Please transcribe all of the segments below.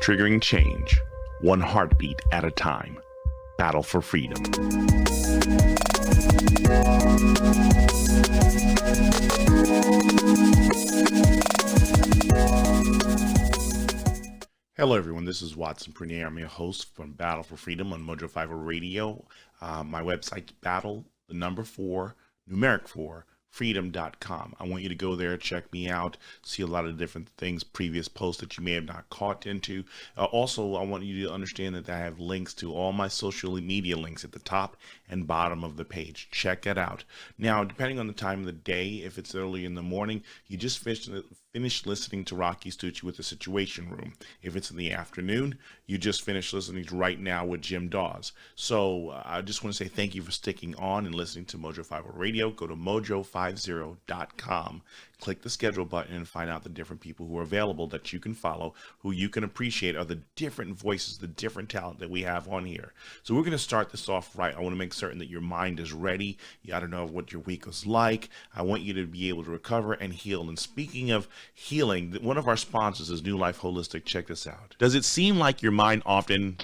triggering change, one heartbeat at a time. Battle for Freedom. Hello everyone, this is Watson Prunier. I'm your host from Battle for Freedom on Mojo5 Radio. My website, freedom.com. I want you to go there, check me out, see a lot of different things, previous posts that you may have not caught into. Also, I want you to understand that I have links to all my social media links at the top and bottom of the page. Check it out. Now, depending on the time of the day, if it's early in the morning, you just finished listening to Rocky Stucci with the Situation Room. If it's in the afternoon, you just finished listening to Right Now with Jim Dawes. So I just want to say thank you for sticking on and listening to Mojo5 Radio. Go to mojo50.com. Click the schedule button and find out the different people who are available that you can follow, who you can appreciate, are the different voices, the different talent that we have on here. So we're going to start this off right. I want to make certain that your mind is ready. I don't know what your week was like. I want you to be able to recover and heal. And speaking of healing, one of our sponsors is New Life Holistic. Check this out. Does it seem like your mind often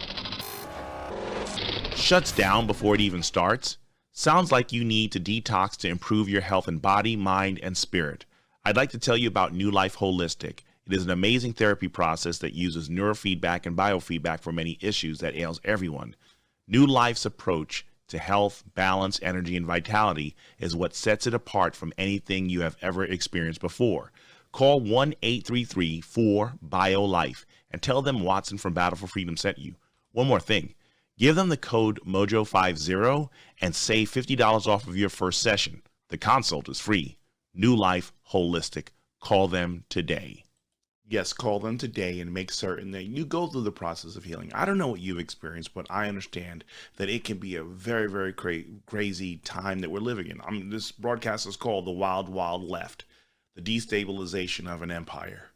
shuts down before it even starts? Sounds like you need to detox to improve your health in body, mind, and spirit. I'd like to tell you about New Life Holistic. It is an amazing therapy process that uses neurofeedback and biofeedback for many issues that ails everyone. New Life's approach to health, balance, energy, and vitality is what sets it apart from anything you have ever experienced before. Call 1-833-4-BIO-LIFE and tell them Watson from Battle for Freedom sent you. One more thing. Give them the code MOJO50 and save $50 off of your first session. The consult is free. New Life Holistic. Call them today. Yes, call them today and make certain that you go through the process of healing. I don't know what you've experienced, but I understand that it can be a very, very crazy time that we're living in. This broadcast is called The Wild, Wild Left, the destabilization of an empire.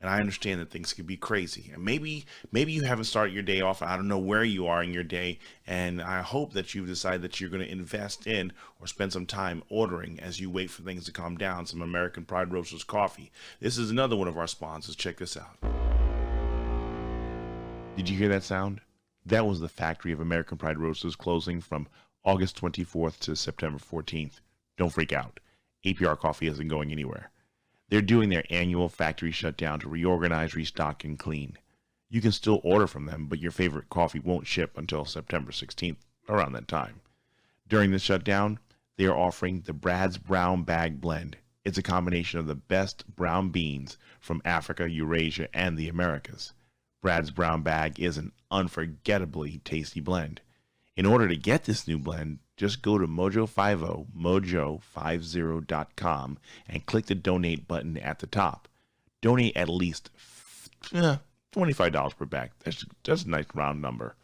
And I understand that things can be crazy. And maybe you haven't started your day off. I don't know where you are in your day. And I hope that you've decided that you're going to invest in or spend some time ordering as you wait for things to calm down, some American Pride Roasters coffee. This is another one of our sponsors. Check this out. Did you hear that sound? That was the factory of American Pride Roasters closing from August 24th to September 14th. Don't freak out. APR Coffee isn't going anywhere. They're doing their annual factory shutdown to reorganize, restock, and clean. You can still order from them, but your favorite coffee won't ship until September 16th, around that time. During the shutdown, they are offering the Brad's Brown Bag Blend. It's a combination of the best brown beans from Africa, Eurasia, and the Americas. Brad's Brown Bag is an unforgettably tasty blend. In order to get this new blend, just go to mojo50 and click the donate button at the top. Donate at least $25 per bag. That's a nice round number.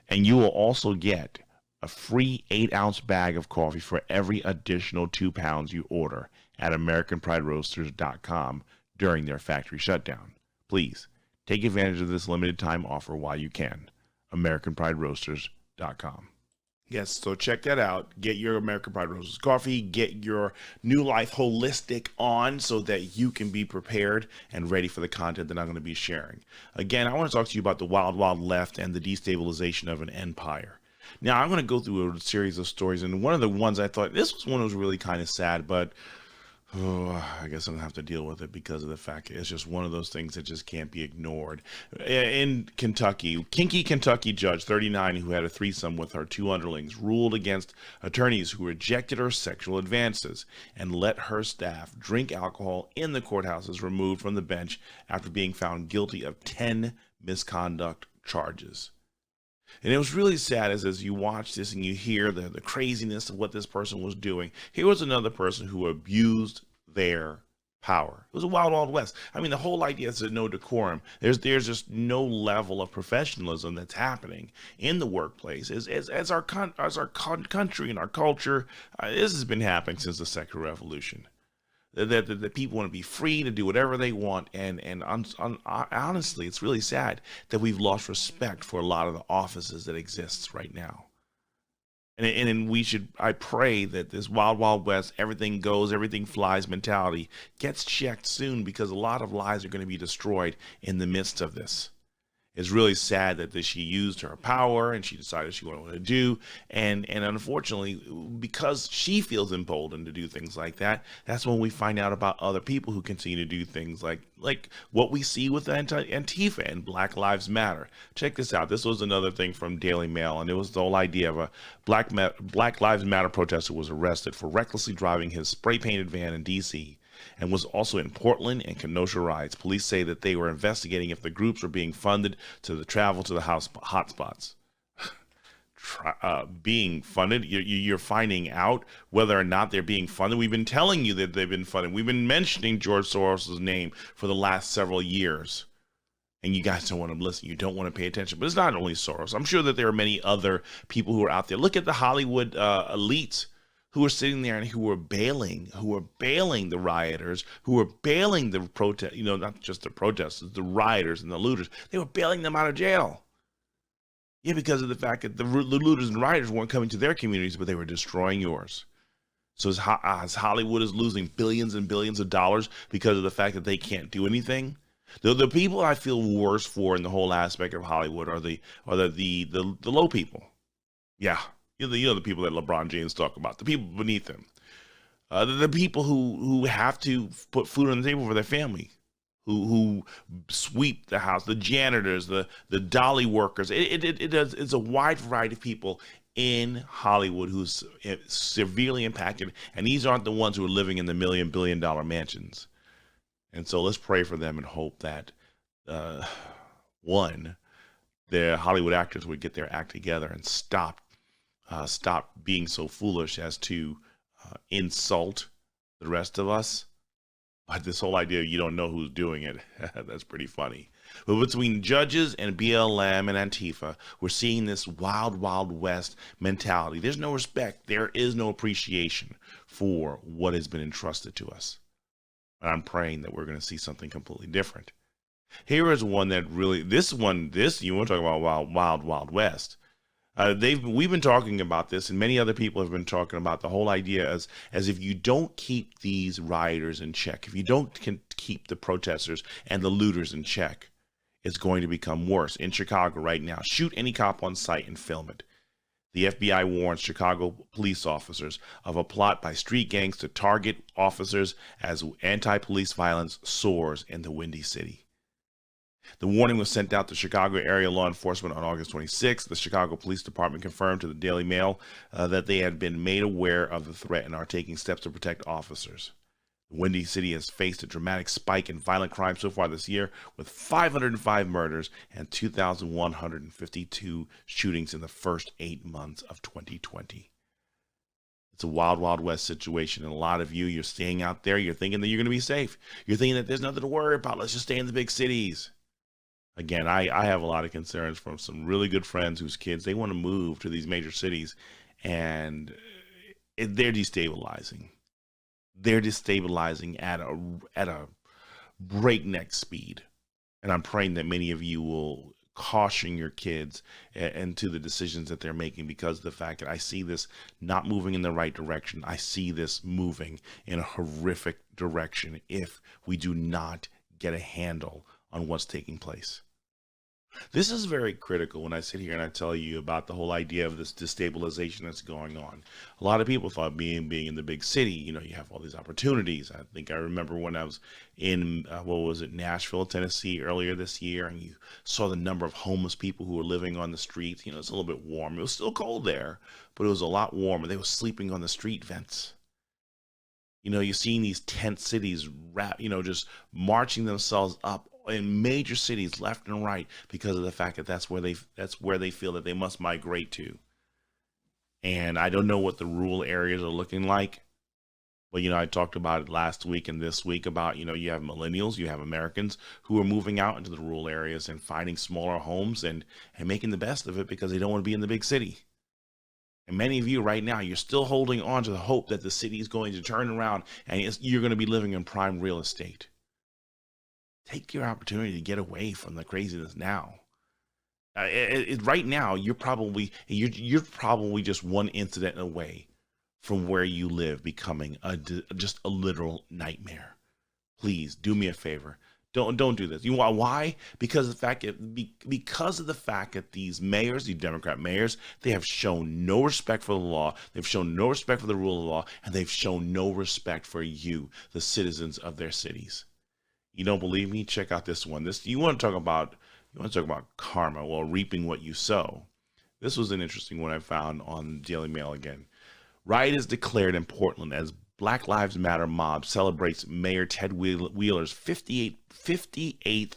And you will also get a free 8-ounce bag of coffee for every additional 2 pounds you order at AmericanPrideRoasters.com during their factory shutdown. Please take advantage of this limited time offer while you can. AmericanPrideRoasters.com. Yes, so check that out. Get your American Pride Roasters coffee. Get your New Life Holistic on so that you can be prepared and ready for the content that I'm going to be sharing. Again, I want to talk to you about the Wild, Wild Left and the destabilization of an empire. Now, I'm going to go through a series of stories, and one of the ones I thought, this was one that was really kind of sad, but I guess I'm going to have to deal with it because of the fact it's just one of those things that just can't be ignored. In Kentucky, kinky Kentucky judge, 39, who had a threesome with her 2 underlings, ruled against attorneys who rejected her sexual advances and let her staff drink alcohol in the courthouses removed from the bench after being found guilty of 10 misconduct charges. And it was really sad as you watch this and you hear the craziness of what this person was doing. Here was another person who abused their power. It was a wild, wild west. I mean, the whole idea is that no decorum. There's just no level of professionalism that's happening in the workplace. As our country and our culture, this has been happening since the sexual revolution. That people want to be free to do whatever they want, and honestly, it's really sad that we've lost respect for a lot of the offices that exists right now. And I pray that this wild, wild west, everything goes, everything flies mentality gets checked soon, because a lot of lives are going to be destroyed in the midst of this. It's really sad that she used her power and she decided she wanted to do. And unfortunately, because she feels emboldened to do things like that, that's when we find out about other people who continue to do things like what we see with Antifa and Black Lives Matter. Check this out. This was another thing from Daily Mail, and it was the whole idea of a Black Lives Matter protester was arrested for recklessly driving his spray-painted van in D.C. and was also in Portland and Kenosha riots. Police say that they were investigating if the groups were being funded to travel to the hotspots. Being funded, you're finding out whether or not they're being funded. We've been telling you that they've been funded. We've been mentioning George Soros' name for the last several years. And you guys don't want to listen. You don't want to pay attention. But it's not only Soros. I'm sure that there are many other people who are out there. Look at the Hollywood elites who are sitting there and who are bailing the rioters, who were bailing the protest, not just the protesters, the rioters and the looters. They were bailing them out of jail. Yeah, because of the fact that the looters and rioters weren't coming to their communities, but they were destroying yours. So as Hollywood is losing billions and billions of dollars because of the fact that they can't do anything, the people I feel worse for in the whole aspect of Hollywood are the low people. Yeah. The people that LeBron James talk about, the people beneath him, the people who have to put food on the table for their family, who sweep the house, the janitors, the dolly workers. It's a wide variety of people in Hollywood who's severely impacted, and these aren't the ones who are living in the billion-dollar mansions. And so let's pray for them and hope that one, the Hollywood actors would get their act together and stop being so foolish as to insult the rest of us. But this whole idea, you don't know who's doing it, that's pretty funny. But between judges and BLM and Antifa, we're seeing this wild, wild west mentality. There's no respect. There is no appreciation for what has been entrusted to us. And I'm praying that we're going to see something completely different. Here is one that really, this you want to talk about wild, wild west. We've been talking about this, and many other people have been talking about the whole idea as if you don't keep these rioters in check, if you don't keep the protesters and the looters in check, it's going to become worse. In Chicago right now, shoot any cop on sight and film it. The FBI warns Chicago police officers of a plot by street gangs to target officers as anti-police violence soars in the Windy City. The warning was sent out to Chicago area law enforcement on August 26th. The Chicago Police Department confirmed to the Daily Mail that they had been made aware of the threat and are taking steps to protect officers. The Windy City has faced a dramatic spike in violent crime so far this year, with 505 murders and 2,152 shootings in the first 8 months of 2020. It's a wild, wild west situation, and a lot of you're staying out there. You're thinking that you're going to be safe. You're thinking that there's nothing to worry about. Let's just stay in the big cities. Again, I have a lot of concerns from some really good friends whose kids, they want to move to these major cities, and they're destabilizing. They're destabilizing at a breakneck speed. And I'm praying that many of you will caution your kids into the decisions that they're making, because of the fact that I see this not moving in the right direction. I see this moving in a horrific direction if we do not get a handle on what's taking place. This is very critical when I sit here and I tell you about the whole idea of this destabilization that's going on. A lot of people thought being in the big city, you have all these opportunities. I think I remember when I was in, Nashville, Tennessee earlier this year, and you saw the number of homeless people who were living on the streets. It's a little bit warm. It was still cold there, but it was a lot warmer. They were sleeping on the street vents. You're seeing these tent cities just marching themselves up in major cities left and right because of the fact that that's where they feel that they must migrate to. And I don't know what the rural areas are looking like, but I talked about it last week and this week about you have millennials, you have Americans who are moving out into the rural areas and finding smaller homes and making the best of it because they don't want to be in the big city. And many of you right now, you're still holding on to the hope that the city is going to turn around and you're going to be living in prime real estate. Take your opportunity to get away from the craziness now. Right now, you're probably just one incident away from where you live becoming just a literal nightmare. Please do me a favor. Don't do this. You know why? Because because of the fact that these mayors, these Democrat mayors, they have shown no respect for the law. They've shown no respect for the rule of law, and they've shown no respect for you, the citizens of their cities. You don't believe me? Check out this one. You want to talk about karma, well, reaping what you sow. This was an interesting one I found on Daily Mail again. Riot is declared in Portland as Black Lives Matter mob celebrates Mayor Ted Wheeler's 58th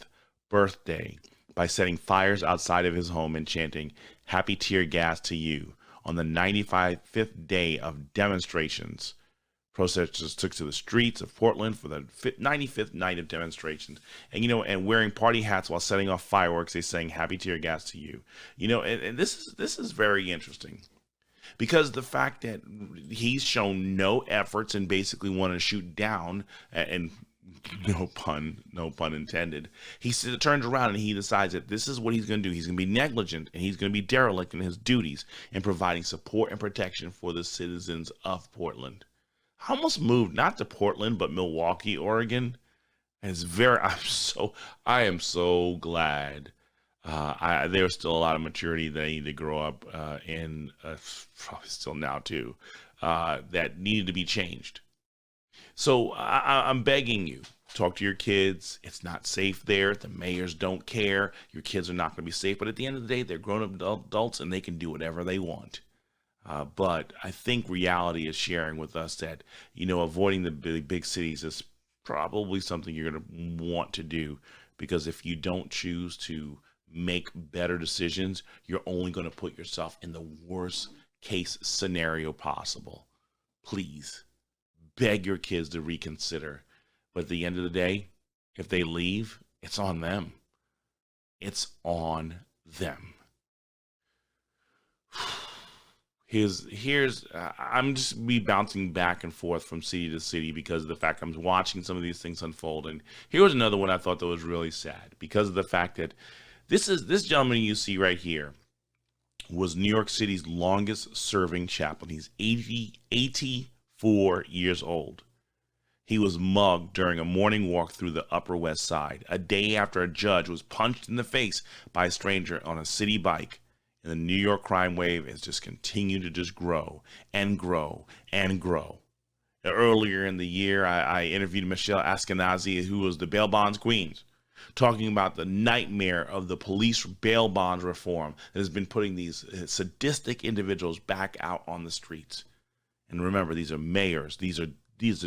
birthday by setting fires outside of his home and chanting "Happy Tear Gas to You" on the 95th day of demonstrations. Protesters took to the streets of Portland for the 95th night of demonstrations, and wearing party hats while setting off fireworks. They sang "Happy Tear Gas to You." And this is very interesting, because the fact that he's shown no efforts and basically wanted to shoot down, and no pun intended, he turns around and he decides that this is what he's going to do. He's going to be negligent, and he's going to be derelict in his duties in providing support and protection for the citizens of Portland. I almost moved not to Portland, but Milwaukee, Oregon. And I am so glad. There's still a lot of maturity that I need to grow up in, probably still now too, that needed to be changed. So I'm begging you, talk to your kids. It's not safe there. The mayors don't care. Your kids are not going to be safe. But at the end of the day, they're grown-up adults and they can do whatever they want. But I think reality is sharing with us that, avoiding the big cities is probably something you're going to want to do, because if you don't choose to make better decisions, you're only going to put yourself in the worst case scenario possible. Please beg your kids to reconsider. But at the end of the day, if they leave, it's on them. It's on them. I'm just bouncing back and forth from city to city because of the fact I'm watching some of these things unfold. And here was another one I thought that was really sad, because of the fact that this gentleman you see right here was New York City's longest serving chaplain. He's 84 years old. He was mugged during a morning walk through the Upper West Side, a day after a judge was punched in the face by a stranger on a city bike. And the New York crime wave has just continued to just grow and grow and grow. Earlier in the year, I interviewed Michelle Askenazi, who was the bail bonds queen, talking about the nightmare of the police bail bonds reform that has been putting these sadistic individuals back out on the streets. And remember, these are mayors. These are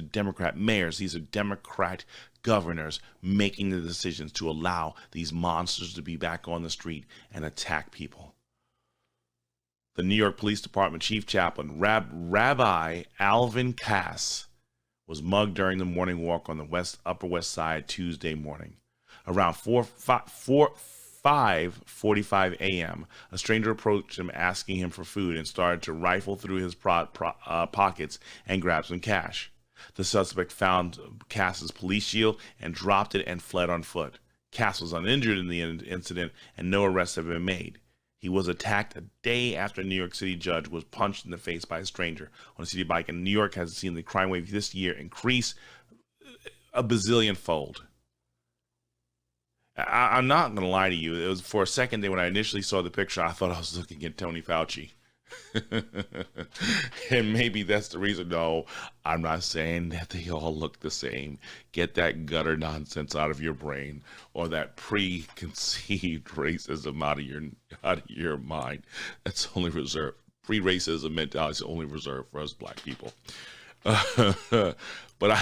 Democrat mayors. These are Democrat governors making the decisions to allow these monsters to be back on the street and attack people. The New York Police Department Chief Chaplain, Rabbi Alvin Cass, was mugged during the morning walk on the Upper West Side Tuesday morning. Around 5:45 a.m., a stranger approached him asking him for food and started to rifle through his pockets and grab some cash. The suspect found Cass's police shield and dropped it and fled on foot. Cass was uninjured in the incident and no arrests have been made. He was attacked a day after a New York City judge was punched in the face by a stranger on a city bike, and New York has seen the crime wave this year increase a bazillion fold. I'm not going to lie to you. It was for a second there when I initially saw the picture, I thought I was looking at Tony Fauci. And maybe that's the reason. No, I'm not saying that they all look the same. Get that gutter nonsense out of your brain, or that preconceived racism out of your mind. That's only reserved. Pre-racism mentality is only reserved for us black people. But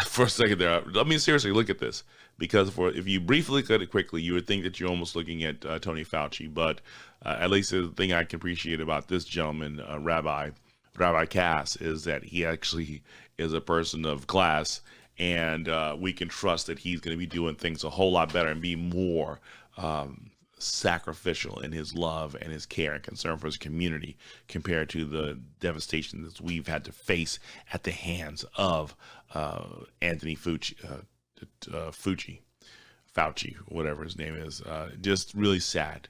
for a second there, I mean, seriously, look at this. Because if you briefly look at it quickly, you would think that you're almost looking at Tony Fauci. But at least the thing I can appreciate about this gentleman, Rabbi Cass, is that he actually is a person of class, and we can trust that he's going to be doing things a whole lot better and be more sacrificial in his love and his care and concern for his community compared to the devastation that we've had to face at the hands of Anthony Fauci, whatever his name is. Just really sad.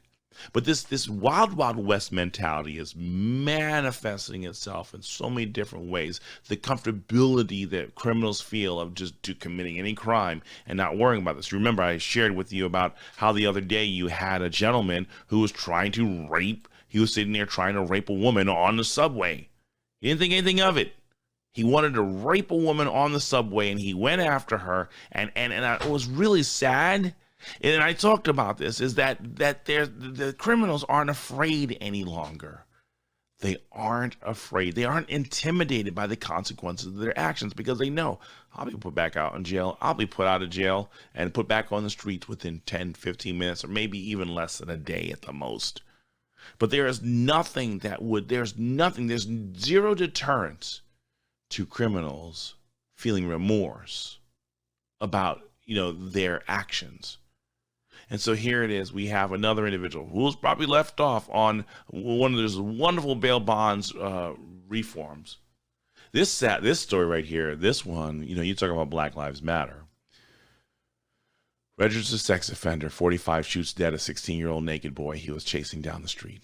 But this wild, wild west mentality is manifesting itself in so many different ways. The comfortability that criminals feel of just committing any crime and not worrying about this. Remember, I shared with you about how the other day you had a gentleman who was trying to rape. He was sitting there trying to rape a woman on the subway. He didn't think anything of it. He wanted to rape a woman on the subway, and he went after her. And it was really sad. And I talked about this, is that the criminals aren't afraid any longer. They aren't afraid. They aren't intimidated by the consequences of their actions, because they know, I'll be put back out in jail. I'll be put out of jail and put back on the streets within 10, 15 minutes, or maybe even less than a day at the most. But there's zero deterrence to criminals feeling remorse about, their actions. And so here it is. We have another individual who's probably left off on one of those wonderful bail bonds reforms. This story right here, this one, you talk about Black Lives Matter. Registered sex offender, 45, shoots dead a 16-year-old naked boy he was chasing down the street.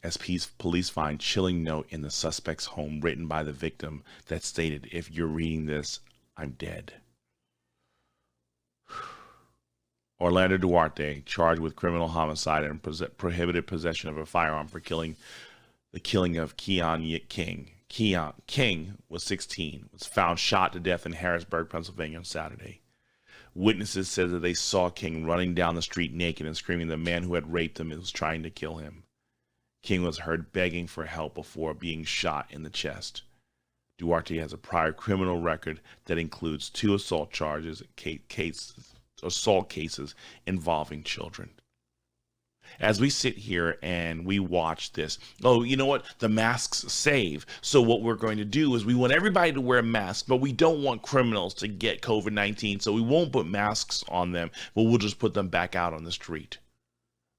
As police find chilling note in the suspect's home written by the victim that stated, "If you're reading this, I'm dead." Orlando Duarte, charged with criminal homicide and prohibited possession of a firearm for the killing of Keon King. King was 16, was found shot to death in Harrisburg, Pennsylvania on Saturday. Witnesses said that they saw King running down the street naked and screaming the man who had raped him was trying to kill him. King was heard begging for help before being shot in the chest. Duarte has a prior criminal record that includes 2 assault charges, assault cases involving children. As we sit here and we watch this, you know what? The masks save. So what we're going to do is we want everybody to wear a mask, but we don't want criminals to get COVID-19. So we won't put masks on them, but we'll just put them back out on the street.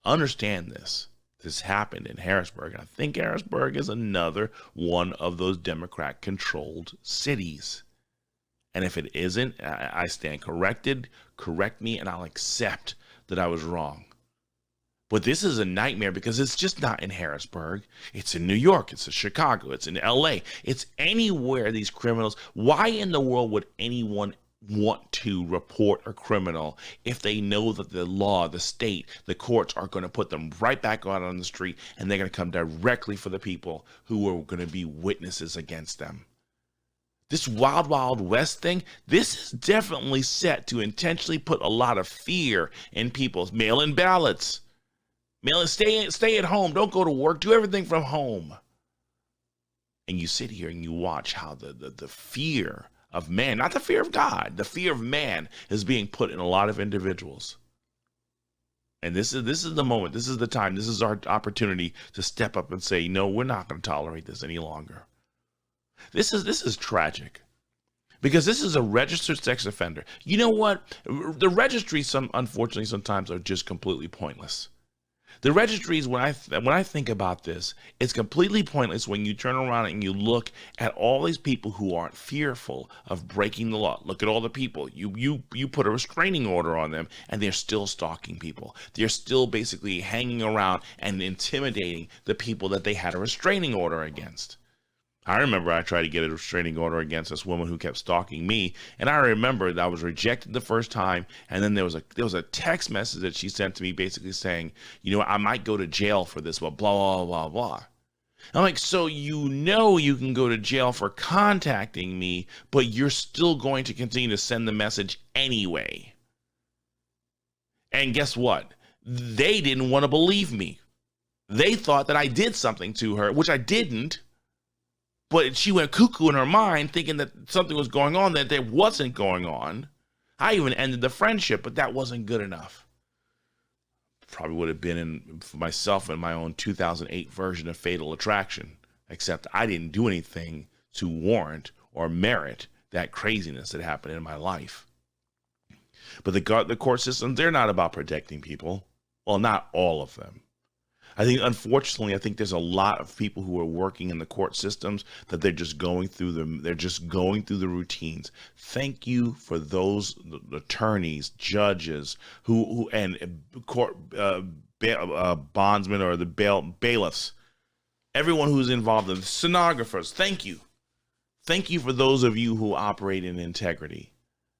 Understand this. This happened in Harrisburg. And I think Harrisburg is another one of those Democrat-controlled cities. And if it isn't, I stand corrected. Correct me, and I'll accept that I was wrong. But this is a nightmare because it's just not in Harrisburg. It's in New York. It's in Chicago. It's in LA. It's anywhere these criminals. Why in the world would anyone want to report a criminal if they know that the law, the state, the courts are going to put them right back out on the street, and they're going to come directly for the people who are going to be witnesses against them? This wild, wild west thing, this is definitely set to intentionally put a lot of fear in people's mail-in ballots. Stay at home. Don't go to work. Do everything from home. And you sit here and you watch how the fear of man, not the fear of God, the fear of man is being put in a lot of individuals. And this is the moment. This is the time. This is our opportunity to step up and say, no, we're not going to tolerate this any longer. This is tragic, because this is a registered sex offender. You know what? The registries, unfortunately, sometimes are just completely pointless. The registries, when I think about this, it's completely pointless when you turn around and you look at all these people who aren't fearful of breaking the law. Look at all the people. You put a restraining order on them, and they're still stalking people. They're still basically hanging around and intimidating the people that they had a restraining order against. I remember I tried to get a restraining order against this woman who kept stalking me, and I remember that I was rejected the first time, and then there was a text message that she sent to me basically saying, I might go to jail for this, but blah, blah, blah, blah. I'm like, so you can go to jail for contacting me, but you're still going to continue to send the message anyway. And guess what? They didn't want to believe me. They thought that I did something to her, which I didn't. But she went cuckoo in her mind, thinking that something was going on that there wasn't going on. I even ended the friendship, but that wasn't good enough. Probably would have been for myself in my own 2008 version of Fatal Attraction, except I didn't do anything to warrant or merit that craziness that happened in my life. But the court systems, they're not about protecting people. Well, not all of them. Unfortunately, I think there's a lot of people who are working in the court systems that they're just going through the routines. Thank you for those attorneys, judges who and court bondsmen or the bailiffs, everyone who's involved, the stenographers, thank you. Thank you for those of you who operate in integrity,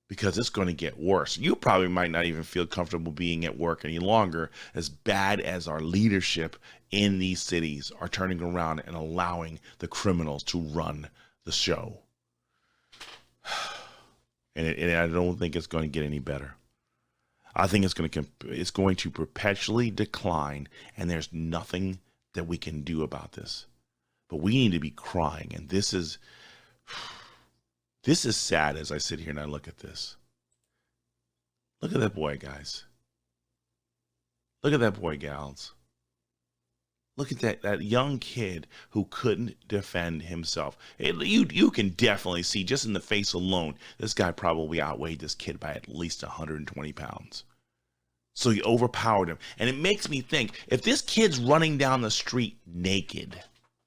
because it's going to get worse. You probably might not even feel comfortable being at work any longer, as bad as our leadership in these cities are turning around and allowing the criminals to run the show. And I don't think it's going to get any better. I think it's going to perpetually decline, and there's nothing that we can do about this. But we need to be crying, and this is sad as I sit here and I look at this. Look at that boy, guys. Look at that boy, gals. Look at that young kid who couldn't defend himself. You can definitely see, just in the face alone, this guy probably outweighed this kid by at least 120 pounds. So he overpowered him. And it makes me think, if this kid's running down the street naked,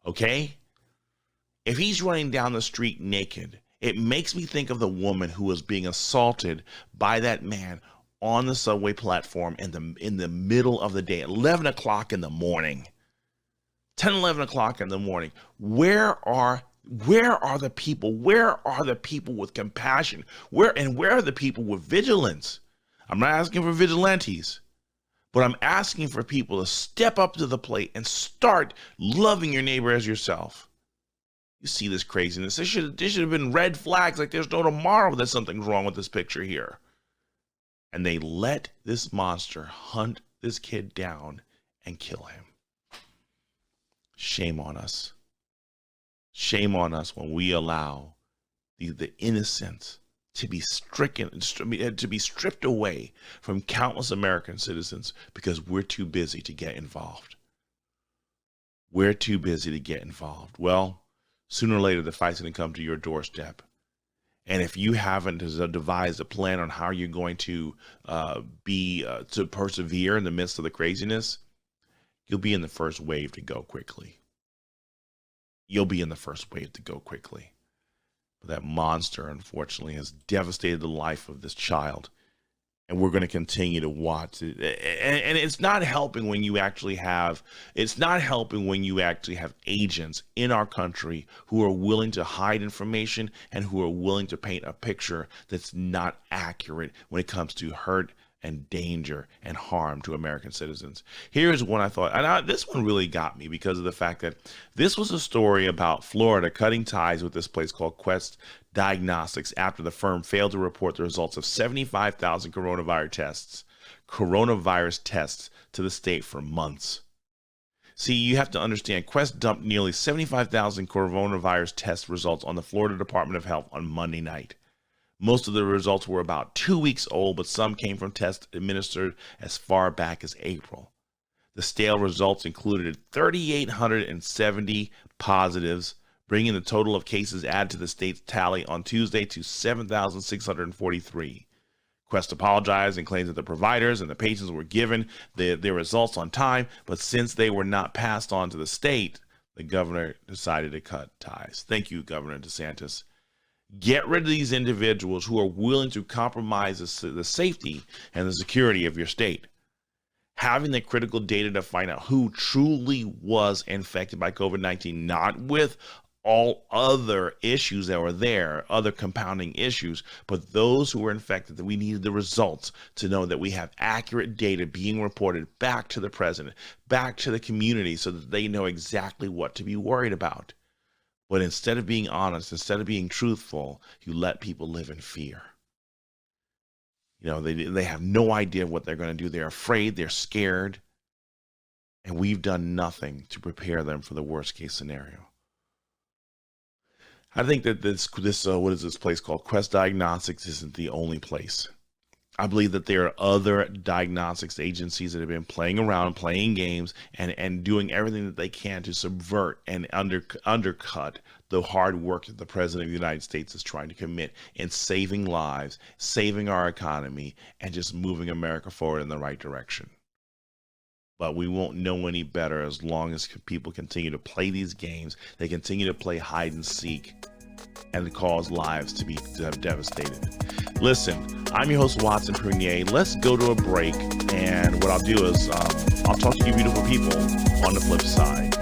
okay? If he's running down the street naked, it makes me think of the woman who was being assaulted by that man on the subway platform in the middle of the day, 11 o'clock in the morning. 10, 11 o'clock in the morning. Where are the people? Where are the people with compassion? Where are the people with vigilance? I'm not asking for vigilantes, but I'm asking for people to step up to the plate and start loving your neighbor as yourself. You see this craziness. There should have been red flags like there's no tomorrow that something's wrong with this picture here. And they let this monster hunt this kid down and kill him. Shame on us. Shame on us when we allow the innocent to be stripped away from countless American citizens because we're too busy to get involved. We're too busy to get involved. Well, sooner or later, the fight's going to come to your doorstep. And if you haven't devised a plan on how you're going to to persevere in the midst of the craziness, you'll be in the first wave to go quickly. You'll be in the first wave to go quickly. But that monster, unfortunately, has devastated the life of this child. And we're going to continue to watch it. And it's not helping when you actually have, agents in our country who are willing to hide information and who are willing to paint a picture that's not accurate when it comes to hurt and danger and harm to American citizens. Here's one I thought, and this one really got me because of the fact that this was a story about Florida cutting ties with this place called Quest Diagnostics after the firm failed to report the results of 75,000 coronavirus tests to the state for months. See, you have to understand, Quest dumped nearly 75,000 coronavirus test results on the Florida Department of Health on Monday night. Most of the results were about 2 weeks old, but some came from tests administered as far back as April. The stale results included 3,870 positives, bringing the total of cases added to the state's tally on Tuesday to 7,643. Quest apologized and claims that the providers and the patients were given their results on time, but since they were not passed on to the state, the governor decided to cut ties. Thank you, Governor DeSantis. Get rid of these individuals who are willing to compromise the safety and the security of your state. Having the critical data to find out who truly was infected by COVID-19, not with all other issues that were there, other compounding issues, but those who were infected, that we needed the results to know that we have accurate data being reported back to the president, back to the community, so that they know exactly what to be worried about. But instead of being honest, instead of being truthful, you let people live in fear. You know, they have no idea what they're going to do. They're afraid, they're scared, and we've done nothing to prepare them for the worst case scenario. I think that this what is this place called Quest Diagnostics isn't the only place. I believe that there are other diagnostics agencies that have been playing around, playing games, and doing everything that they can to subvert and undercut the hard work that the President of the United States is trying to commit in saving lives, saving our economy, and just moving America forward in the right direction. But we won't know any better as long as people continue to play these games. They continue to play hide and seek and cause lives to be devastated. Listen, I'm your host, Watson Prunier. Let's go to a break. And what I'll do is I'll talk to you beautiful people on the flip side.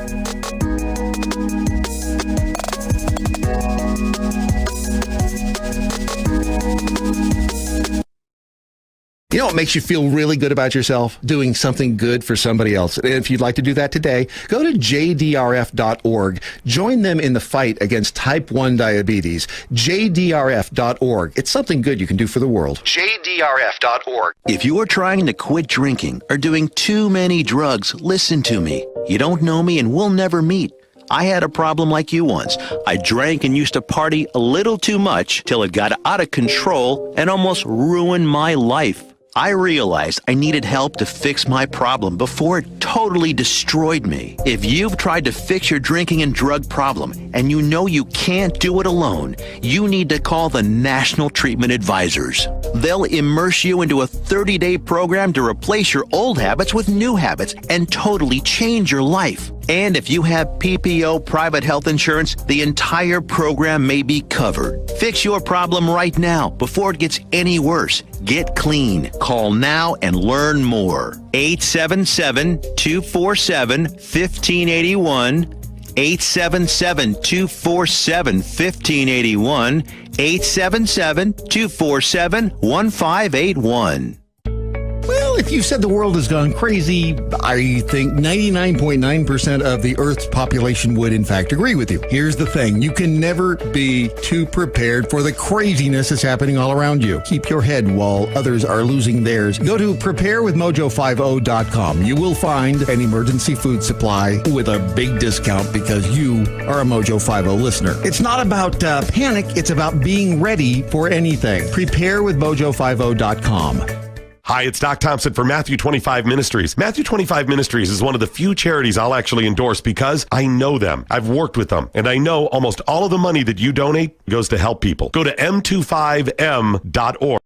You know what makes you feel really good about yourself? Doing something good for somebody else. And if you'd like to do that today, go to jdrf.org. Join them in the fight against type 1 diabetes. jdrf.org. It's something good you can do for the world. jdrf.org. If you are trying to quit drinking or doing too many drugs, listen to me. You don't know me and we'll never meet. I had a problem like you once. I drank and used to party a little too much till it got out of control and almost ruined my life. I realized I needed help to fix my problem before it totally destroyed me. If you've tried to fix your drinking and drug problem and you know you can't do it alone, you need to call the National Treatment Advisors. They'll immerse you into a 30-day program to replace your old habits with new habits and totally change your life. And if you have PPO private health insurance, the entire program may be covered. Fix your problem right now before it gets any worse. Get clean. Call now and learn more. 877-247-1581. 877-247-1581. 877-247-1581. Well, if you said the world has gone crazy, I think 99.9% of the Earth's population would in fact agree with you. Here's the thing. You can never be too prepared for the craziness that's happening all around you. Keep your head while others are losing theirs. Go to preparewithmojo50.com. You will find an emergency food supply with a big discount because you are a Mojo 50 listener. It's not about panic. It's about being ready for anything. Preparewithmojo50.com. Hi, it's Doc Thompson for Matthew 25 Ministries. Matthew 25 Ministries is one of the few charities I'll actually endorse because I know them. I've worked with them, and I know almost all of the money that you donate goes to help people. Go to m25m.org.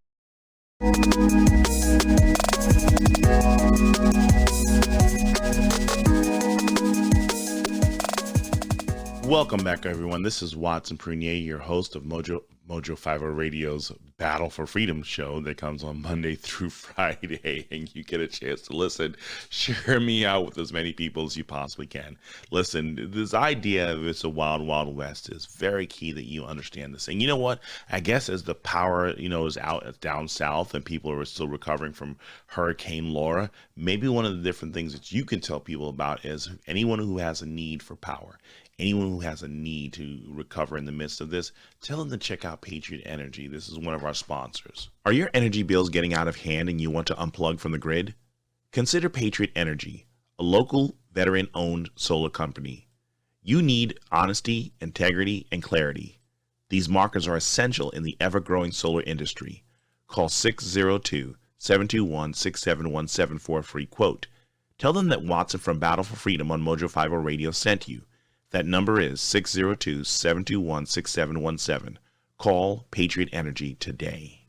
Welcome back, everyone. This is Watson Prunier, your host of Mojo 50 Radio's Battle for Freedom show that comes on Monday through Friday, and you get a chance to listen. Share me out with as many people as you possibly can. Listen, this idea of it's a wild, wild west is very key that you understand this. And you know what? I guess as the power, is out down south and people are still recovering from Hurricane Laura, maybe one of the different things that you can tell people about is anyone who has a need for power, anyone who has a need to recover in the midst of this, tell them to check out Patriot Energy. This is one of our sponsors. Are your energy bills getting out of hand and you want to unplug from the grid? Consider Patriot Energy, a local veteran-owned solar company. You need honesty, integrity, and clarity. These markers are essential in the ever-growing solar industry. Call 602-721-6717 for a free quote. Tell them that Watson from Battle for Freedom on Mojo 50 Radio sent you. That number is 602-721-6717. Call Patriot Energy today.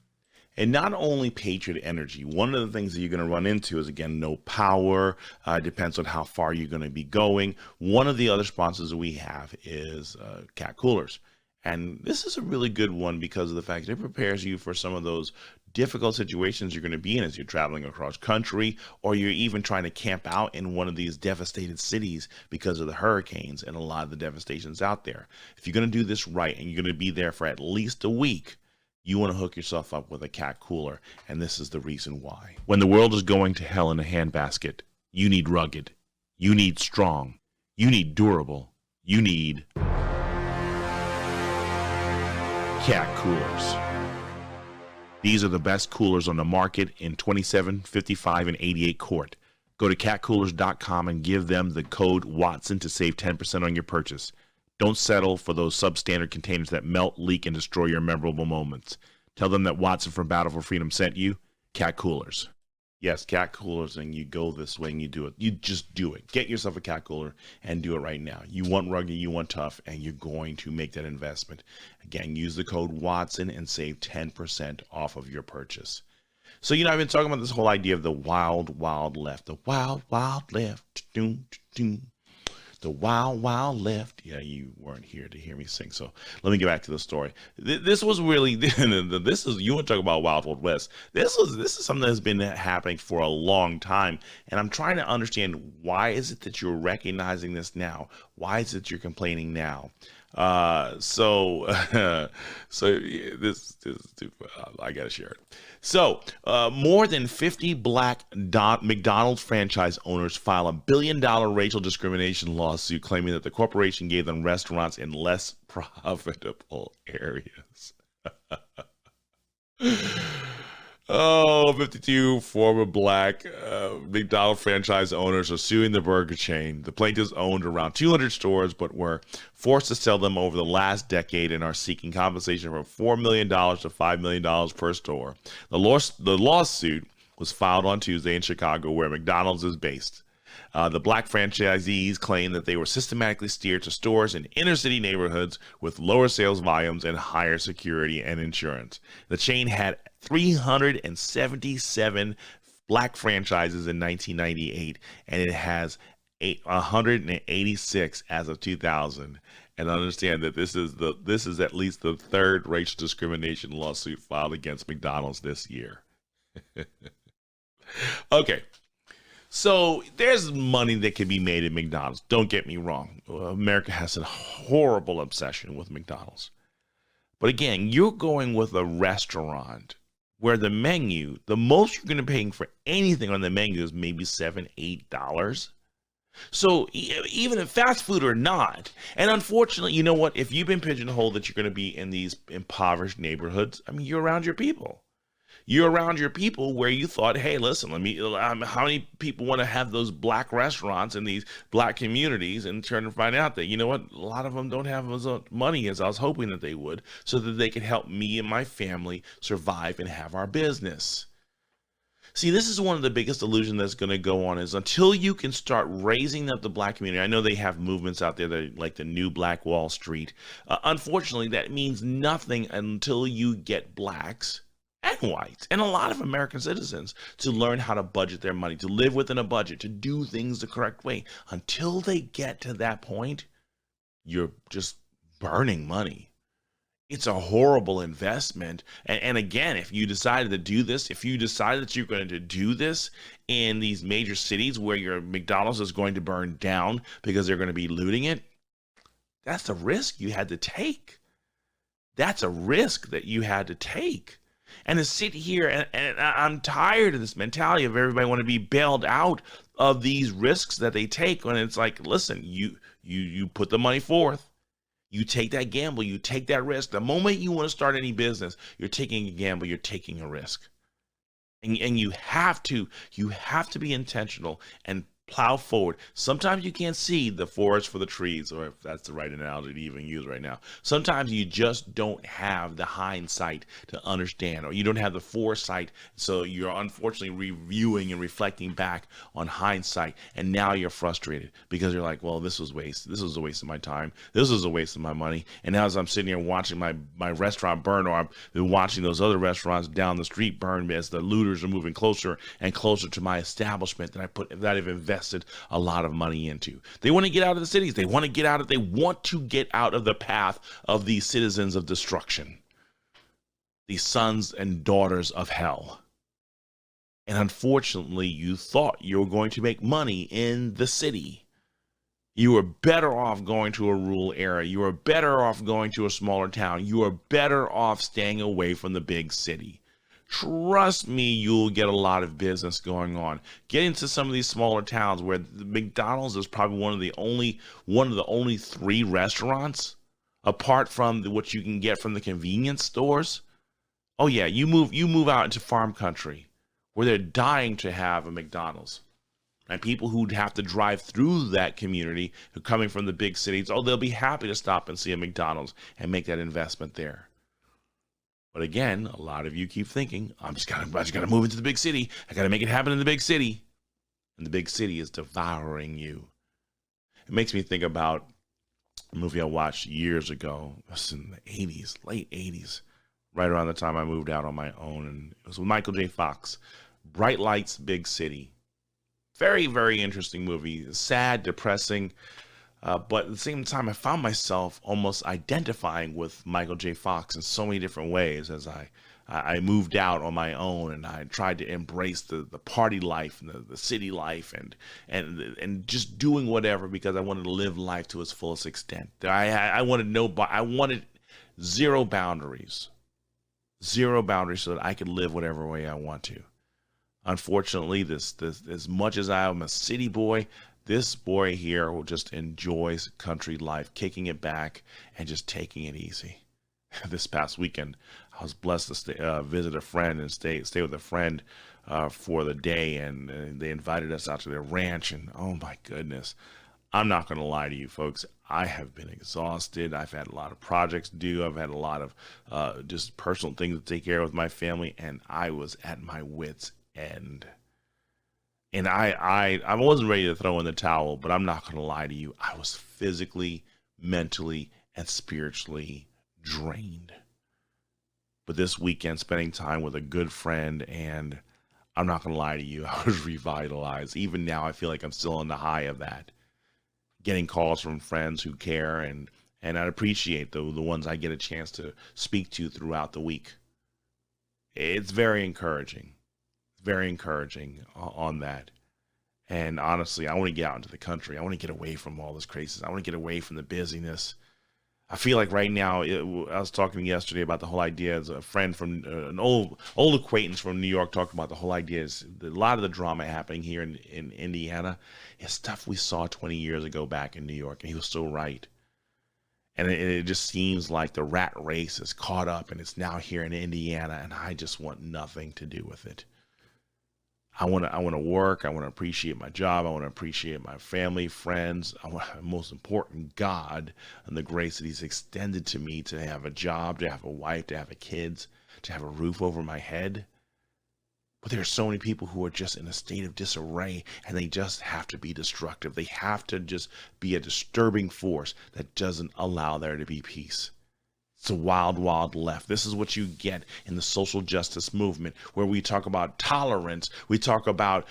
And not only Patriot Energy, one of the things that you're going to run into is, again, no power. Depends on how far you're going to be going. One of the other sponsors that we have is Cat Coolers. And this is a really good one because of the fact that it prepares you for some of those difficult situations you're going to be in as you're traveling across country, or you're even trying to camp out in one of these devastated cities because of the hurricanes and a lot of the devastations out there. If you're going to do this right and you're going to be there for at least a week, you want to hook yourself up with a Cat Cooler, and this is the reason why. When the world is going to hell in a handbasket, you need rugged, you need strong, you need durable, you need Cat Coolers. These are the best coolers on the market in 27, 55, and 88 quart. Go to catcoolers.com and give them the code Watson to save 10% on your purchase. Don't settle for those substandard containers that melt, leak, and destroy your memorable moments. Tell them that Watson from Battle for Freedom sent you. Cat Coolers. Yes, Cat Coolers, and you go this way and you do it. You just do it. Get yourself a Cat Cooler and do it right now. You want rugged, you want tough, and you're going to make that investment. Again, use the code Watson and save 10% off of your purchase. So, I've been talking about this whole idea of the wild, wild left. The wild, wild left. The Wild Wild Left. Yeah, you weren't here to hear me sing, so let me get back to the story. This was really this is, you want to talk about Wild Wild West. This is something that's been happening for a long time, and I'm trying to understand, why is it that you're recognizing this now? Why is it you're complaining now? So this I gotta share it. So more than 50 black McDonald's franchise owners file a $1 billion racial discrimination lawsuit claiming that the corporation gave them restaurants in less profitable areas. Oh, 52 former black McDonald's franchise owners are suing the burger chain. The plaintiffs owned around 200 stores, but were forced to sell them over the last decade and are seeking compensation from $4 million to $5 million per store. The lawsuit was filed on Tuesday in Chicago, where McDonald's is based. The black franchisees claim that they were systematically steered to stores in inner city neighborhoods with lower sales volumes and higher security and insurance. The chain had 377 black franchises in 1998, and it has 186 as of 2000. And understand that this is at least the third racial discrimination lawsuit filed against McDonald's this year. Okay. So there's money that can be made at McDonald's. Don't get me wrong. America has a horrible obsession with McDonald's. But again, you're going with a restaurant where the menu, the most you're going to be paying for anything on the menu is maybe $7, $8. So even if fast food or not, and unfortunately, you know what? If you've been pigeonholed that you're going to be in these impoverished neighborhoods, I mean, you're around your people. You're around your people where you thought, hey, listen, how many people want to have those black restaurants in these black communities, and turn and find out that, you know what, a lot of them don't have as much money as I was hoping that they would, so that they could help me and my family survive and have our business. See, this is one of the biggest illusions that's going to go on, is until you can start raising up the black community. I know they have movements out there that like the new Black Wall Street. Unfortunately, that means nothing until you get blacks and whites and a lot of American citizens to learn how to budget their money, to live within a budget, to do things the correct way. Until they get to that point, you're just burning money. It's a horrible investment. And again, if you decided to do this, if you decide that you're going to do this in these major cities where your McDonald's is going to burn down because they're going to be looting it, that's a risk you had to take. That's a risk that you had to take. And to sit here, and I'm tired of this mentality of everybody want to be bailed out of these risks that they take, when it's like, listen, you put the money forth. You take that gamble, you take that risk. The moment you want to start any business, you're taking a gamble, you're taking a risk. And you have to be intentional and plow forward. Sometimes you can't see the forest for the trees, or if that's the right analogy to even use right now. Sometimes you just don't have the hindsight to understand, or you don't have the foresight, so you're unfortunately reviewing and reflecting back on hindsight, and now you're frustrated because you're like, well, this was a waste of my time, this was a waste of my money. And now as I'm sitting here watching my restaurant burn, or I'm watching those other restaurants down the street burn as the looters are moving closer and closer to my establishment that I've invested a lot of money into. They want to get out of the cities. They want to get out of the path of these citizens of destruction, these sons and daughters of hell. And unfortunately, you thought you were going to make money in the city. You were better off going to a rural area. You were better off going to a smaller town. You were better off staying away from the big city. Trust me, you'll get a lot of business going on. Get into some of these smaller towns where the McDonald's is probably one of the only 3 restaurants, apart from what you can get from the convenience stores. Oh yeah, you move out into farm country where they're dying to have a McDonald's. And people who'd have to drive through that community, who are coming from the big cities, they'll be happy to stop and see a McDonald's and make that investment there. But again, a lot of you keep thinking, I just gotta move into the big city. I gotta make it happen in the big city. And the big city is devouring you. It makes me think about a movie I watched years ago. It was in the 80s, late 80s, right around the time I moved out on my own. And it was with Michael J. Fox. Bright Lights, Big City. Very, very interesting movie. Sad, depressing. But at the same time, I found myself almost identifying with Michael J. Fox in so many different ways as I moved out on my own, and I tried to embrace the party life and the city life and just doing whatever because I wanted to live life to its fullest extent. I wanted zero boundaries so that I could live whatever way I want to. Unfortunately, this as much as I am a city boy, this boy here will just enjoys country life, kicking it back and just taking it easy. This past weekend, I was blessed to visit a friend and stay with a friend for the day, and they invited us out to their ranch. And oh my goodness, I'm not going to lie to you folks, I have been exhausted. I've had a lot of projects to do. I've had a lot of just personal things to take care of with my family, and I was at my wits' end. And I wasn't ready to throw in the towel, but I'm not going to lie to you. I was physically, mentally, and spiritually drained. But this weekend, spending time with a good friend, and I'm not going to lie to you, I was revitalized. Even now, I feel like I'm still on the high of that. Getting calls from friends who care, and I appreciate the ones I get a chance to speak to throughout the week. It's very encouraging. Very encouraging on that. And honestly, I want to get out into the country. I want to get away from all this craziness. I want to get away from the busyness. I feel like right now, I was talking yesterday about the whole idea. As a friend from an old acquaintance from New York talked about the whole idea is a lot of the drama happening here in Indiana is stuff we saw 20 years ago back in New York, and he was so right. And it just seems like the rat race is caught up, and it's now here in Indiana, and I just want nothing to do with it. I want to work. I want to appreciate my job. I want to appreciate my family, friends. I want, most important, God and the grace that He's extended to me to have a job, to have a wife, to have kids, to have a roof over my head. But there are so many people who are just in a state of disarray, and they just have to be destructive. They have to just be a disturbing force that doesn't allow there to be peace. It's a wild, wild left. This is what you get in the social justice movement, where we talk about tolerance. We talk about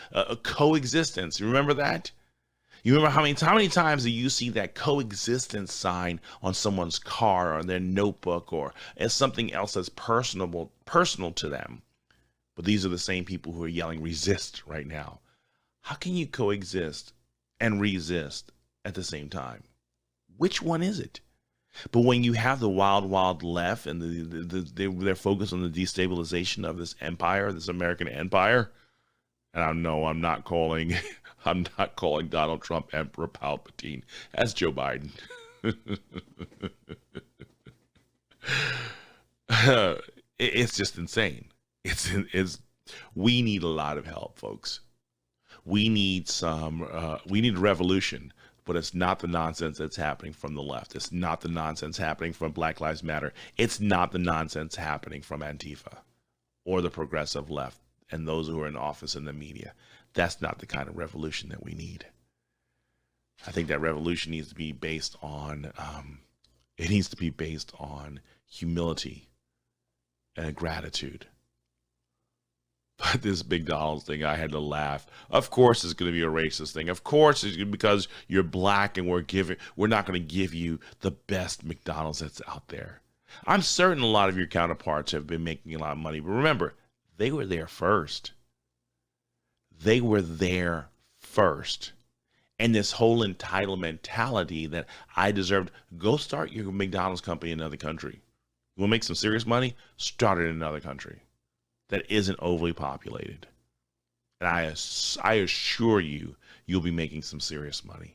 coexistence. You remember that? You remember how many times do you see that coexistence sign on someone's car or their notebook or as something else that's personal to them? But these are the same people who are yelling resist right now. How can you coexist and resist at the same time? Which one is it? But when you have the wild, wild left and they're focused on the destabilization of this empire, this American empire, and I know I'm not calling Donald Trump Emperor Palpatine. That's Joe Biden. It's just insane. We need a lot of help, folks. We need we need a revolution. But it's not the nonsense that's happening from the left. It's not the nonsense happening from Black Lives Matter. It's not the nonsense happening from Antifa or the progressive left and those who are in office in the media. That's not the kind of revolution that we need. I think that revolution needs to be based on, humility and gratitude. But this McDonald's thing, I had to laugh. Of course it's going to be a racist thing. Of course it's because you're black and we're not going to give you the best McDonald's that's out there. I'm certain a lot of your counterparts have been making a lot of money, but remember, they were there first. They were there first. And this whole entitled mentality that I deserved, go start your McDonald's company in another country. You want to make some serious money? Start it in another country that isn't overly populated. And I assure you, you'll be making some serious money.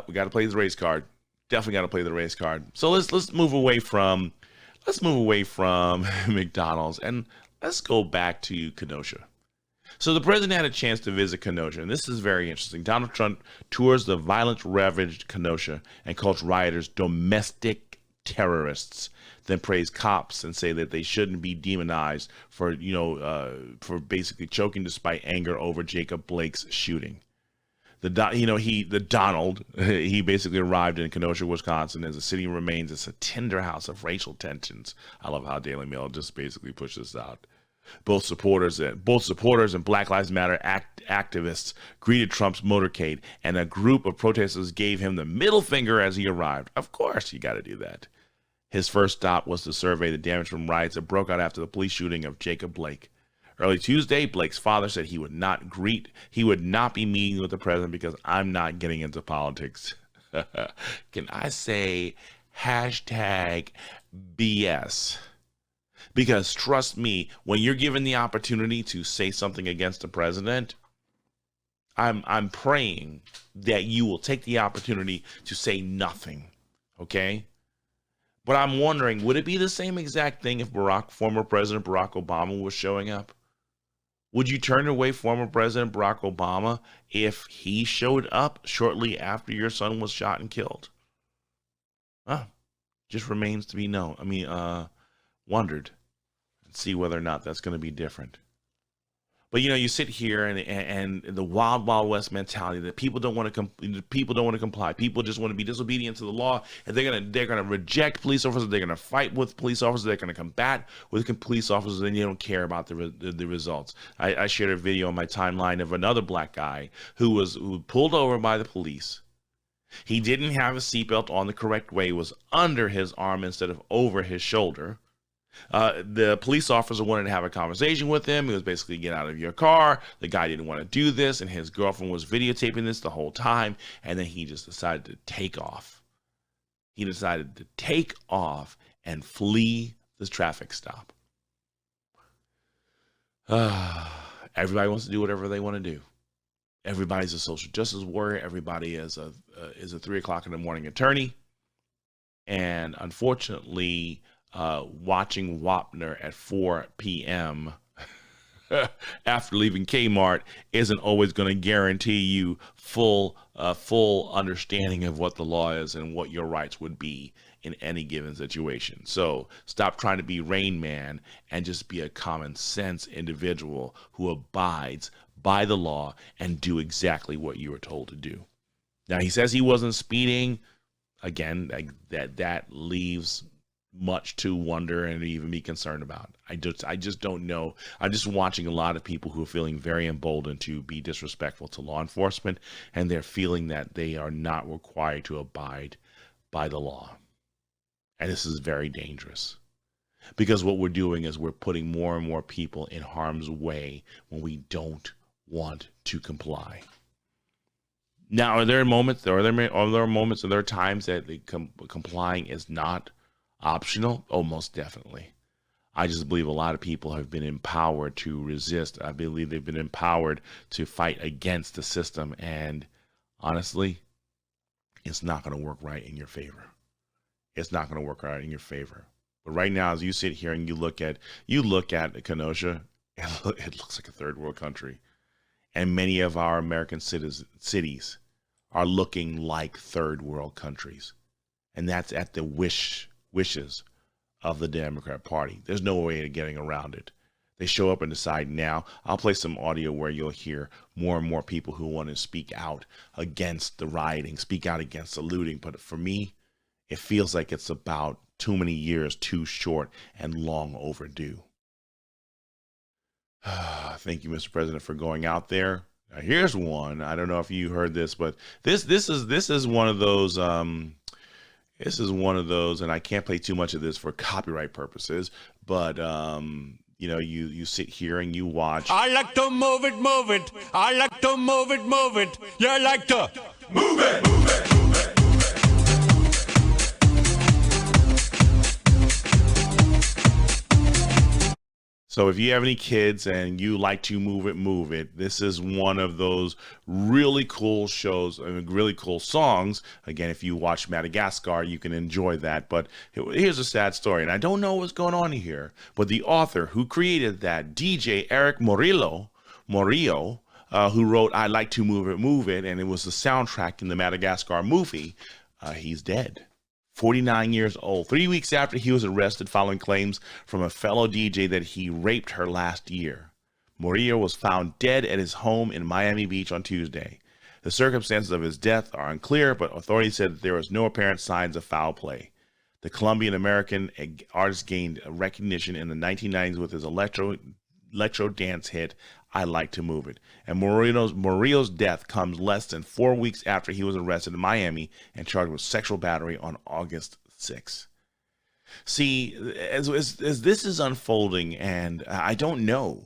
We got to play the race card. Definitely got to play the race card. So let's move away from McDonald's and let's go back to Kenosha. So the president had a chance to visit Kenosha, and this is very interesting. Donald Trump tours the violence-ravaged Kenosha and calls rioters domestic terrorists, then praise cops and say that they shouldn't be demonized for basically choking despite anger over Jacob Blake's shooting. Donald basically arrived in Kenosha, Wisconsin, as the city remains as a tender house of racial tensions. I love how Daily Mail just basically pushes this out. Both supporters and Black Lives Matter activists greeted Trump's motorcade, and a group of protesters gave him the middle finger as he arrived. Of course, you got to do that. His first stop was to survey the damage from riots that broke out after the police shooting of Jacob Blake. Early Tuesday, Blake's father said he would not be meeting with the president because I'm not getting into politics. Can I say hashtag BS? Because trust me, when you're given the opportunity to say something against the president, I'm praying that you will take the opportunity to say nothing, okay? But I'm wondering, would it be the same exact thing if former President Barack Obama was showing up? Would you turn away former President Barack Obama if he showed up shortly after your son was shot and killed? Just remains to be known. Wondered. See whether or not that's going to be different. But you sit here and the wild west mentality that people don't want to comply. People just want to be disobedient to the law, and they're gonna reject police officers. They're gonna fight with police officers. They're gonna combat with police officers, and they don't care about the results. I shared a video on my timeline of another black guy who was pulled over by the police. He didn't have a seatbelt on the correct way. It was under his arm instead of over his shoulder. The police officer wanted to have a conversation with him. He was basically, get out of your car. The guy didn't want to do this, and his girlfriend was videotaping this the whole time, and then he just decided to take off. He decided to take off and flee the traffic stop. Everybody wants to do whatever they want to do. Everybody's a social justice warrior. Everybody is a 3 o'clock in the morning attorney. And unfortunately, watching Wapner at 4 p.m. after leaving Kmart isn't always going to guarantee you full understanding of what the law is and what your rights would be in any given situation. So stop trying to be Rain Man and just be a common sense individual who abides by the law and do exactly what you were told to do. Now, he says he wasn't speeding. Again, that leaves much to wonder and even be concerned about. I just don't know. I'm just watching a lot of people who are feeling very emboldened to be disrespectful to law enforcement, and they're feeling that they are not required to abide by the law. And this is very dangerous, because what we're doing is we're putting more and more people in harm's way when we don't want to comply. Now, are there moments, are there times that complying is not optional? Oh, most definitely. I just believe a lot of people have been empowered to resist. I believe they've been empowered to fight against the system. And honestly, it's not going to work right in your favor. It's not going to work right in your favor. But right now, as you sit here and you look at Kenosha, it looks like a third world country. And many of our American cities are looking like third world countries. And that's at the wishes of the Democrat Party. There's no way of getting around it. They show up and decide now. I'll play some audio where you'll hear more and more people who want to speak out against the rioting, speak out against the looting. But for me, it feels like it's about too many years too short and long overdue. Thank you, Mr. President, for going out there. Now, here's one. I don't know if you heard this, but this is one of those. This is one of those, and I can't play too much of this for copyright purposes, but you sit here and you watch. I like to move it, move it. I like to move it, move it. You like to move it, move it, move it. So if you have any kids and you like to move it, this is one of those really cool shows and really cool songs. Again, if you watch Madagascar, you can enjoy that. But here's a sad story, and I don't know what's going on here, but the author who created that, DJ Eric Morillo, who wrote I Like to Move It, and it was the soundtrack in the Madagascar movie, he's dead. 49 years old, 3 weeks after he was arrested following claims from a fellow DJ that he raped her last year. Murillo was found dead at his home in Miami Beach on Tuesday. The circumstances of his death are unclear, but authorities said that there was no apparent signs of foul play. The Colombian-American artist gained recognition in the 1990s with his electro electro dance hit, I Like to Move It. And Murillo's death comes less than 4 weeks after he was arrested in Miami and charged with sexual battery on August 6th. See, as this is unfolding, and I don't know,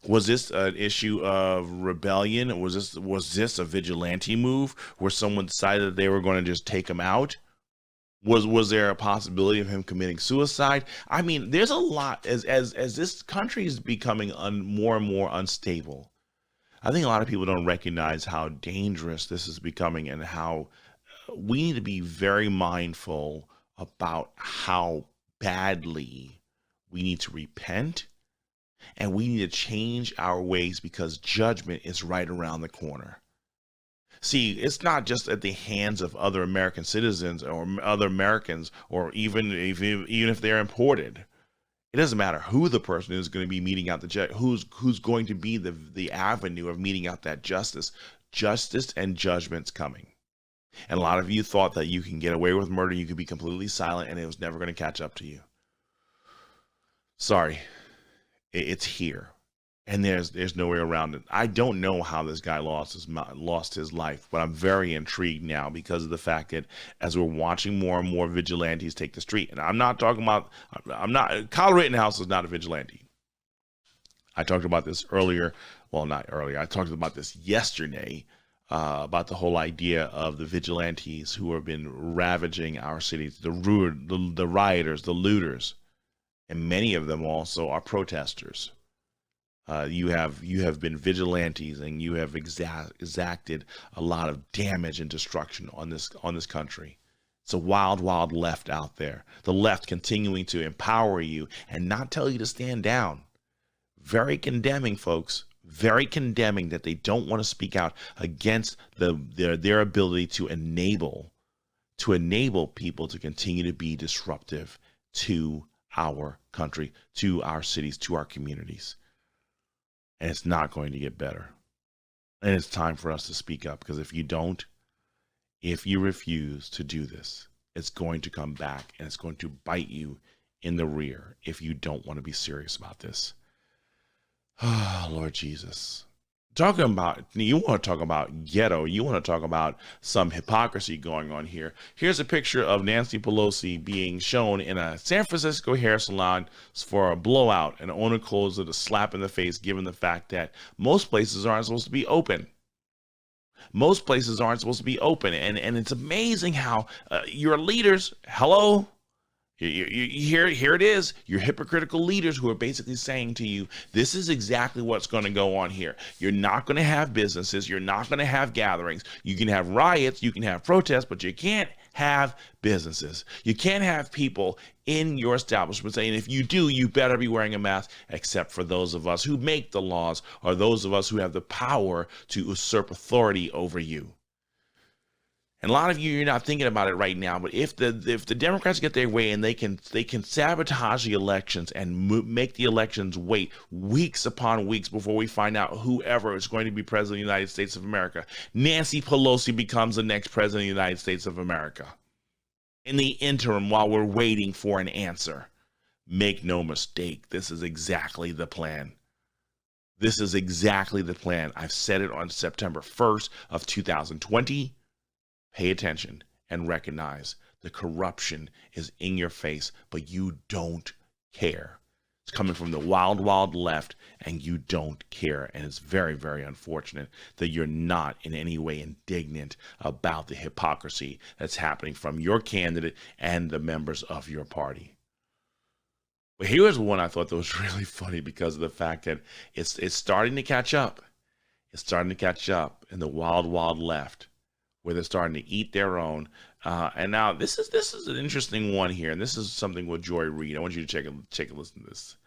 was this an issue of rebellion? Was this a vigilante move where someone decided that they were going to just take him out? Was there a possibility of him committing suicide? I mean, there's a lot as this country is becoming more and more unstable. I think a lot of people don't recognize how dangerous this is becoming and how we need to be very mindful about how badly we need to repent, and we need to change our ways because judgment is right around the corner. See, it's not just at the hands of other American citizens or other Americans, or even if they're imported. It doesn't matter who the person is going to be meting out who's going to be the avenue of meting out that justice. Justice and judgment's coming. And a lot of you thought that you can get away with murder, you could be completely silent, and it was never going to catch up to you. Sorry, it's here. And there's no way around it. I don't know how this guy lost his life, but I'm very intrigued now because of the fact that as we're watching more and more vigilantes take the street, and Kyle Rittenhouse is not a vigilante. I talked about this earlier. Well, not earlier. I talked about this yesterday about the whole idea of the vigilantes who have been ravaging our cities, the rioters, the looters, and many of them also are protesters. You have been vigilantes, and you have exacted a lot of damage and destruction on this country. It's a wild, wild left out there. The left continuing to empower you and not tell you to stand down. Very condemning, folks. Very condemning that they don't want to speak out against their ability to enable people to continue to be disruptive to our country, to our cities, to our communities. And it's not going to get better. And it's time for us to speak up, because if you refuse to do this, it's going to come back and it's going to bite you in the rear if you don't want to be serious about this. Oh, Lord Jesus. You want to talk about ghetto. You want to talk about some hypocrisy going on here. Here's a picture of Nancy Pelosi being shown in a San Francisco hair salon for a blowout, and the owner calls it a slap in the face, given the fact that most places aren't supposed to be open. Most places aren't supposed to be open. And it's amazing how your leaders, hello? Here it is. Your hypocritical leaders who are basically saying to you, this is exactly what's going to go on here. You're not going to have businesses. You're not going to have gatherings. You can have riots. You can have protests, but you can't have businesses. You can't have people in your establishment saying, if you do, you better be wearing a mask, except for those of us who make the laws, or those of us who have the power to usurp authority over you. And a lot of you're not thinking about it right now, but if the Democrats get their way and they can sabotage the elections and make the elections wait weeks upon weeks before we find out whoever is going to be president of the United States of America, Nancy Pelosi becomes the next president of the United States of America. In the interim, while we're waiting for an answer, make no mistake, this is exactly the plan. This is exactly the plan. I've said it on September 1st of 2020. Pay attention and recognize the corruption is in your face, but you don't care. It's coming from the wild, wild left, and you don't care. And it's very, very unfortunate that you're not in any way indignant about the hypocrisy that's happening from your candidate and the members of your party. But here's one I thought that was really funny because of the fact that it's starting to catch up. It's starting to catch up in the wild, wild left, where they're starting to eat their own. And now this is an interesting one here, and this is something with Joy Reid. I want you to take a listen to this.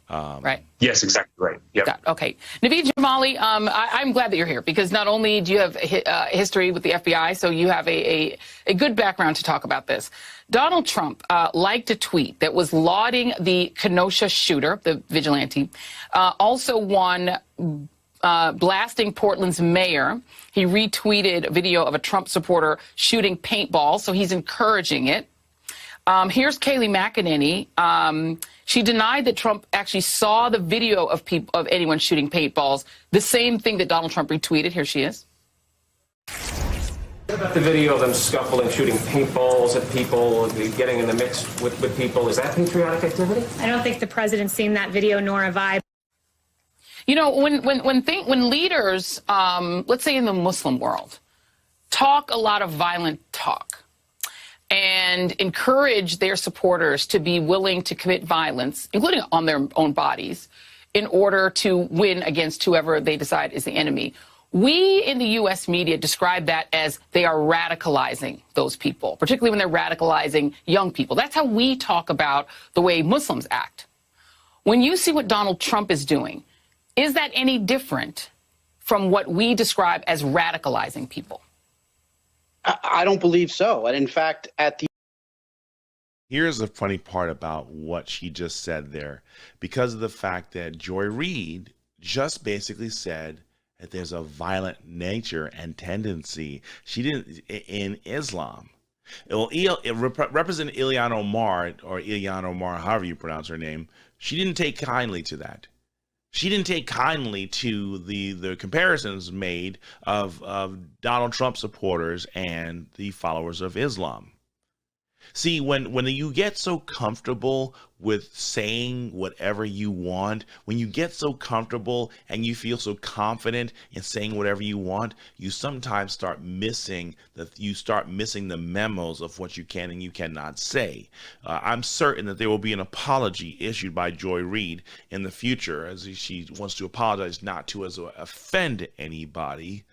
Right. Yes, exactly right. Yep. Okay. Naveed Jamali, I'm glad that you're here, because not only do you have history with the FBI, so you have a good background to talk about this. Donald Trump liked a tweet that was lauding the Kenosha shooter, the vigilante, also one blasting Portland's mayor. He retweeted a video of a Trump supporter shooting paintball, so he's encouraging it. Here's Kayleigh McEnany. She denied that Trump actually saw the video of anyone shooting paintballs, the same thing that Donald Trump retweeted. Here she is. What about the video of them scuffling, shooting paintballs at people, getting in the mix with people? Is that patriotic activity? I don't think the president's seen that video, nor have I. You know, when leaders, let's say in the Muslim world, talk a lot of violent talk and encourage their supporters to be willing to commit violence, including on their own bodies, in order to win against whoever they decide is the enemy. We in the U.S. media describe that as they are radicalizing those people, particularly when they're radicalizing young people. That's how we talk about the way Muslims act. When you see what Donald Trump is doing, is that any different from what we describe as radicalizing people? I don't believe so. And in fact, Here's the funny part about what she just said there, because of the fact that Joy Reid just basically said that there's a violent nature and tendency. She didn't in Islam. Well, Representative Ilhan Omar, however you pronounce her name, she didn't take kindly to that. She didn't take kindly to the comparisons made of Donald Trump supporters and the followers of Islam. See, when you get so comfortable with saying whatever you want, when you get so comfortable and you feel so confident in saying whatever you want, you sometimes start missing the memos of what you can and you cannot say. I'm certain that there will be an apology issued by Joy Reid in the future, as she wants to apologize not to offend anybody.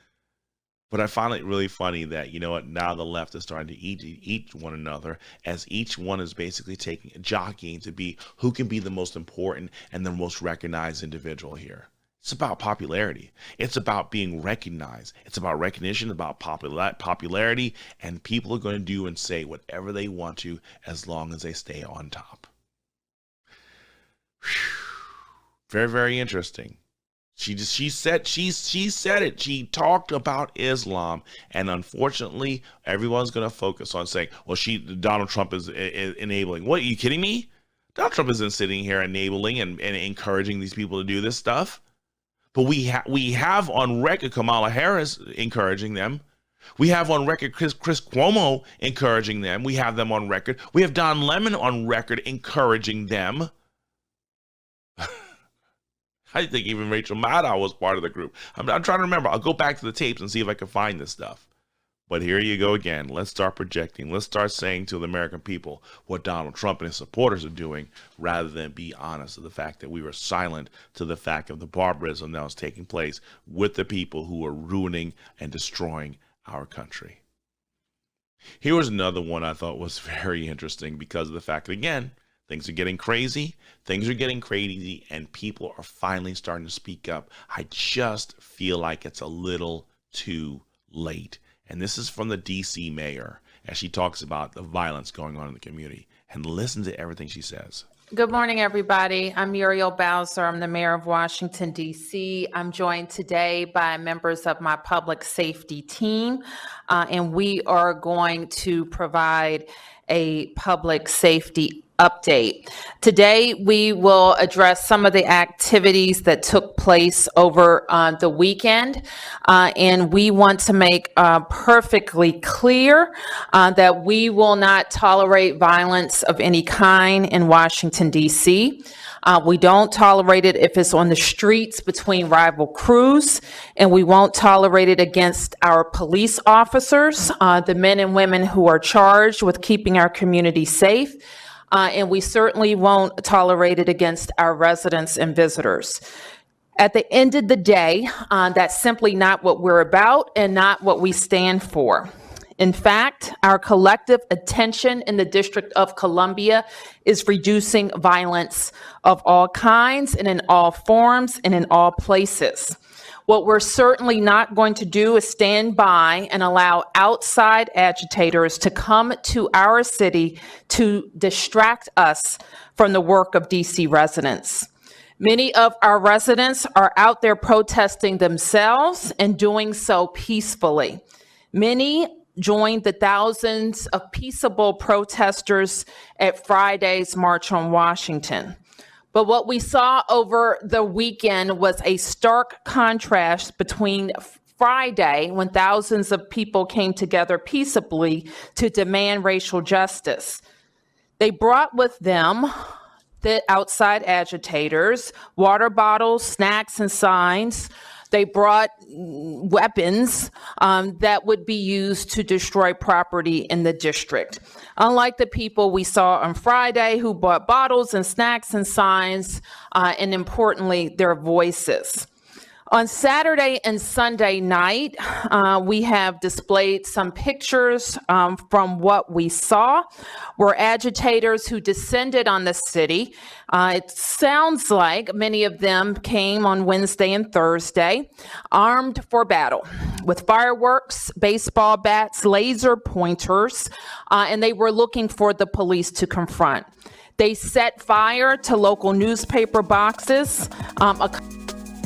But I find it really funny that, you know what, now the left is starting to eat one another, as each one is basically jockeying to be who can be the most important and the most recognized individual here. It's about popularity. It's about being recognized. It's about recognition, about popularity, and people are going to do and say whatever they want to as long as they stay on top. Very, very interesting. She said it. She talked about Islam, and unfortunately, everyone's going to focus on saying, "Well, Donald Trump is enabling." What, are you kidding me? Donald Trump isn't sitting here enabling and encouraging these people to do this stuff. But we have on record Kamala Harris encouraging them. We have on record Chris Cuomo encouraging them. We have them on record. We have Don Lemon on record encouraging them. I think even Rachel Maddow was part of the group. I'm trying to remember. I'll go back to the tapes and see if I can find this stuff. But here you go again. Let's start projecting. Let's start saying to the American people what Donald Trump and his supporters are doing, rather than be honest of the fact that we were silent to the fact of the barbarism that was taking place with the people who are ruining and destroying our country. Here was another one I thought was very interesting because of the fact that, again, things are getting crazy. Things are getting crazy, and people are finally starting to speak up. I just feel like it's a little too late. And this is from the D.C. mayor as she talks about the violence going on in the community. And listen to everything she says. Good morning, everybody. I'm Muriel Bowser. I'm the mayor of Washington, D.C. I'm joined today by members of my public safety team, and we are going to provide a public safety update. Today, we will address some of the activities that took place over the weekend, and we want to make perfectly clear that we will not tolerate violence of any kind in Washington, D.C. We don't tolerate it if it's on the streets between rival crews, and we won't tolerate it against our police officers, the men and women who are charged with keeping our community safe. And we certainly won't tolerate it against our residents and visitors. At the end of the day, that's simply not what we're about and not what we stand for. In fact, our collective attention in the District of Columbia is reducing violence of all kinds and in all forms and in all places. What we're certainly not going to do is stand by and allow outside agitators to come to our city to distract us from the work of DC residents. Many of our residents are out there protesting themselves and doing so peacefully. Many joined the thousands of peaceable protesters at Friday's March on Washington. But what we saw over the weekend was a stark contrast between Friday, when thousands of people came together peaceably to demand racial justice. They brought with them the outside agitators, water bottles, snacks, and signs. They brought weapons that would be used to destroy property in the district. Unlike the people we saw on Friday who brought bottles and snacks and signs, and importantly, their voices. On Saturday and Sunday night, we have displayed some pictures from what we saw, were agitators who descended on the city. It sounds like many of them came on Wednesday and Thursday, armed for battle, with fireworks, baseball bats, laser pointers, and they were looking for the police to confront. They set fire to local newspaper boxes.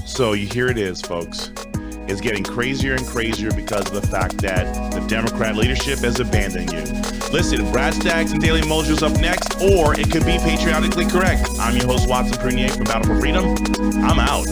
So here it is, folks. It's getting crazier and crazier because of the fact that the Democrat leadership has abandoned you. Listen, Brad Staggs and Daily Mojo's up next, or it could be patriotically correct. I'm your host, Watson Prunier from Battle4Freedom. I'm out.